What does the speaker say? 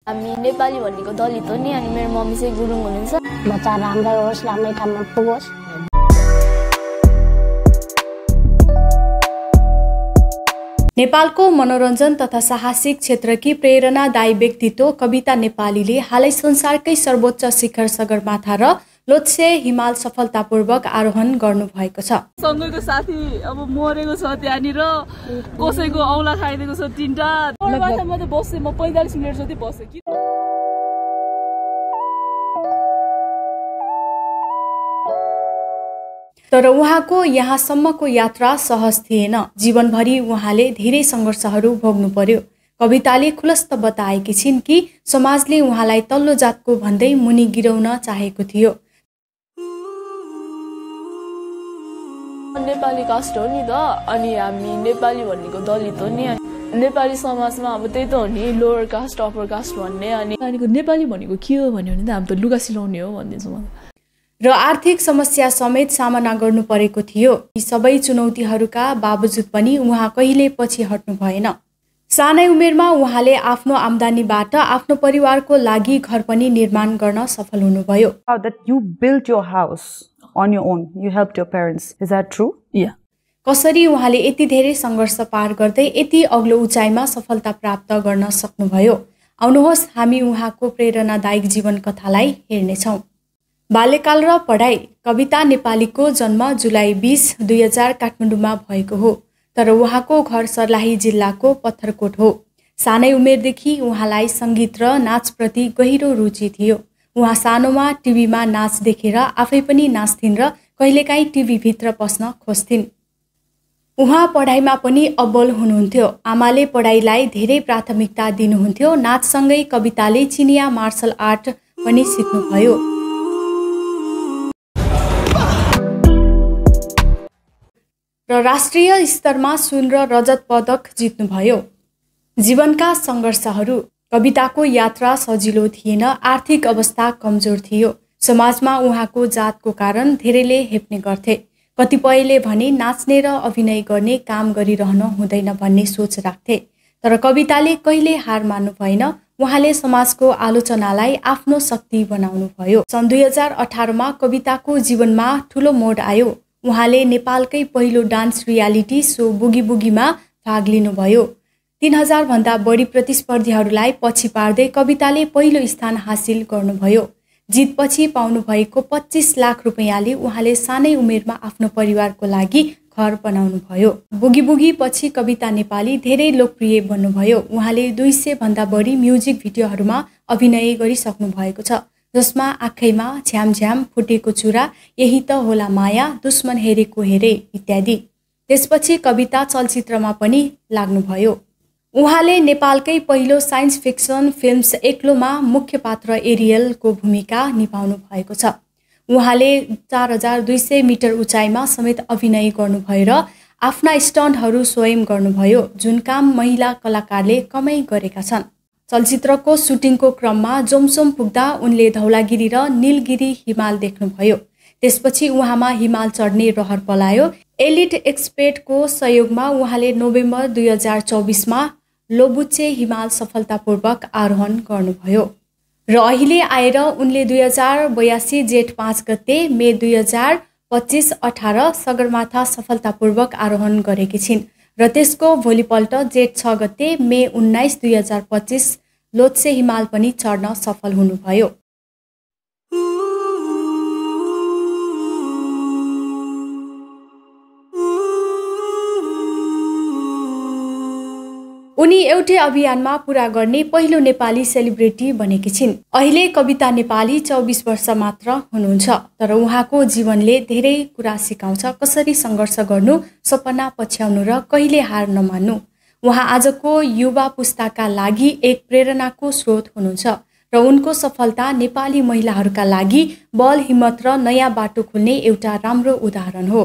हामी नेपाली भनेको दलित हो नि, अनि मेरो मम्मी चाहिँ गुरुङ हुनुहुन्छ। बच्चा राम्रै होस्, राम्रै ठाउँमा पुगोस्। नेपालको मनोरञ्जन तथा साहसिक क्षेत्रकी प्रेरणादायी व्यक्तित्व कविता नेपालीले हालै संसारकै सर्वोच्च शिखर सगरमाथा र लोत्से हिमाल सफलतापूर्वक आरोहण गर्नुभएको छ। सँगैको साथी अब मरेको छ त्यहाँनिर, कसैको औला खाइदिएको छ 3टा। म त बसेँ, म 45 मिनट जति बसेँ कि। तर उहाँको यहाँसम्मको यात्रा सहज थिएन। जीवनभरि उहाँले धेरै सङ्घर्षहरू भोग्नु पर्यो। कविताले खुलस्त बताएकी छिन् कि समाजले उहाँलाई तल्लो जातको भन्दै मुनि गिराउन चाहेको थियो। नेपाली कास्ट हो नि त, अनि हामी नेपाली भनेको दलित हो नि। नेपाली समाजमा अब त्यही त हो नि, लोवर कास्ट अप्पर कास्ट भन्ने। अनि नेपाली भनेको के हो भन्यो भने त हामी त लुगा सिलाउने हो भनिदिन्छु म। र आर्थिक समस्या समेत सामना गर्नु परेको थियो। यी सबै चुनौतीहरूका बावजुद पनि उहाँ कहिले पछि हट्नु भएन। सानै उमेरमा उहाँले आफ्नो आम्दानीबाट आफ्नो परिवारको लागि घर पनि निर्माण गर्न सफल हुनुभयो। That you built your house on your own, you helped your parents. Is that true? Yeah. कसरी उहाँले यति धेरै सङ्घर्ष पार गर्दै यति अग्लो उचाइमा सफलता प्राप्त गर्न सक्नुभयो? आउनुहोस् हामी उहाँको प्रेरणादायक जीवन कथालाई हेर्नेछौँ। बाल्यकाल र पढाइ। कविता नेपालीको जन्म जुलाई 20, 2000 काठमाडौँमा भएको हो। तर उहाँको घर सर्लाही जिल्लाको पत्थरकोट हो। सानै उमेरदेखि उहाँलाई सङ्गीत र नाचप्रति गहिरो रुचि थियो। उहाँ सानोमा टिभीमा नाच देखेर आफै पनि नाच्थिन् र कहिलेकाहीँ टिभीभित्र पस्न खोज्थिन्। उहाँ पढाइमा पनि अब्बल हुनुहुन्थ्यो। आमाले पढाइलाई धेरै प्राथमिकता दिनुहुन्थ्यो। नाचसँगै कविताले चिनिया मार्शल आर्ट पनि सिक्नुभयो। र राष्ट्रिय स्तरमा सुन र रजत पदक जित्नुभयो। जीवनका सङ्घर्षहरू। कविताको यात्रा सजिलो थिएन। आर्थिक अवस्था कमजोर थियो। समाजमा उहाँको जातको कारण धेरैले हेप्ने गर्थे। कतिपयले भने नाच्ने र अभिनय गर्ने काम गरिरहनु हुँदैन भन्ने सोच राख्थे। तर कविताले कहिले हार मान्नु भएन। उहाँले समाजको आलोचनालाई आफ्नो शक्ति बनाउनु भयो। सन् 2018मा कविताको जीवनमा ठुलो मोड आयो। उहाँले नेपालकै पहिलो डान्स रियालिटी सो बुगी बुगीमा भाग लिनुभयो। 3000 भन्दा बढी प्रतिस्पर्धीहरूलाई पछि पार्दै कविताले पहिलो स्थान हासिल गर्नुभयो। जितपछि पाउनुभएको 25 लाख रुपैयाँले उहाँले सानै उमेरमा आफ्नो परिवारको लागि घर बनाउनुभयो। बुगी बुगी पछि कविता नेपाली धेरै लोकप्रिय बन्नुभयो। उहाँले 200 भन्दा बढी म्युजिक भिडियोहरूमा अभिनय गरिसक्नु भएको छ, जसमा आँखैमा झ्याम झ्याम, फुटेको चुरा, यही त होला माया, दुश्मन हेरेको हेरे इत्यादि। त्यसपछि कविता चलचित्रमा पनि लाग्नुभयो। उहाँले नेपालकै पहिलो साइन्स फिक्सन फिल्म्स एक्लोमा मुख्य पात्र एरियलको भूमिका निभाउनु भएको छ। उहाँले 4200 मिटर उचाइमा समेत अभिनय गर्नुभयो र आफ्ना स्टन्टहरू स्वयं गर्नुभयो, जुन काम महिला कलाकारले कमै गरेका छन्। चलचित्रको सुटिङको क्रममा जोमसोम पुग्दा उनले धौलागिरी र नीलगिरी हिमाल देख्नुभयो। त्यसपछि उहाँमा हिमाल चढ्ने रहर पलायो। एलिट एक्सपर्टको सहयोगमा उहाँले नोभेम्बर 2024मा लोबुचे हिमाल सफलतापूर्वक आरोहण गर्नुभयो। र अहिले आएर उनले 2082 जेठ 5 गते, मे 2025 18 सगरमाथा सफलतापूर्वक आरोहण गरेकी छिन् र त्यसको भोलिपल्ट जेठ 6 गते, मे 19 2025 लोत्से हिमाल पनि चढ्न सफल हुनुभयो। उनी एउटै अभियानमा पूरा गर्ने पहिलो नेपाली सेलिब्रिटी बनेकी छिन्। अहिले कविता नेपाली 24 वर्ष मात्र हुनुहुन्छ, तर उहाँको जीवनले धेरै कुरा सिकाउँछ। कसरी सङ्घर्ष गर्नु, सपना पछ्याउनु र कहिले हार नमान्नु। उहाँ आजको युवा पुस्ताका लागि एक प्रेरणाको स्रोत हुनुहुन्छ र उनको सफलता नेपाली महिलाहरूका लागि बल, हिम्मत र नयाँ बाटो खोल्ने एउटा राम्रो उदाहरण हो।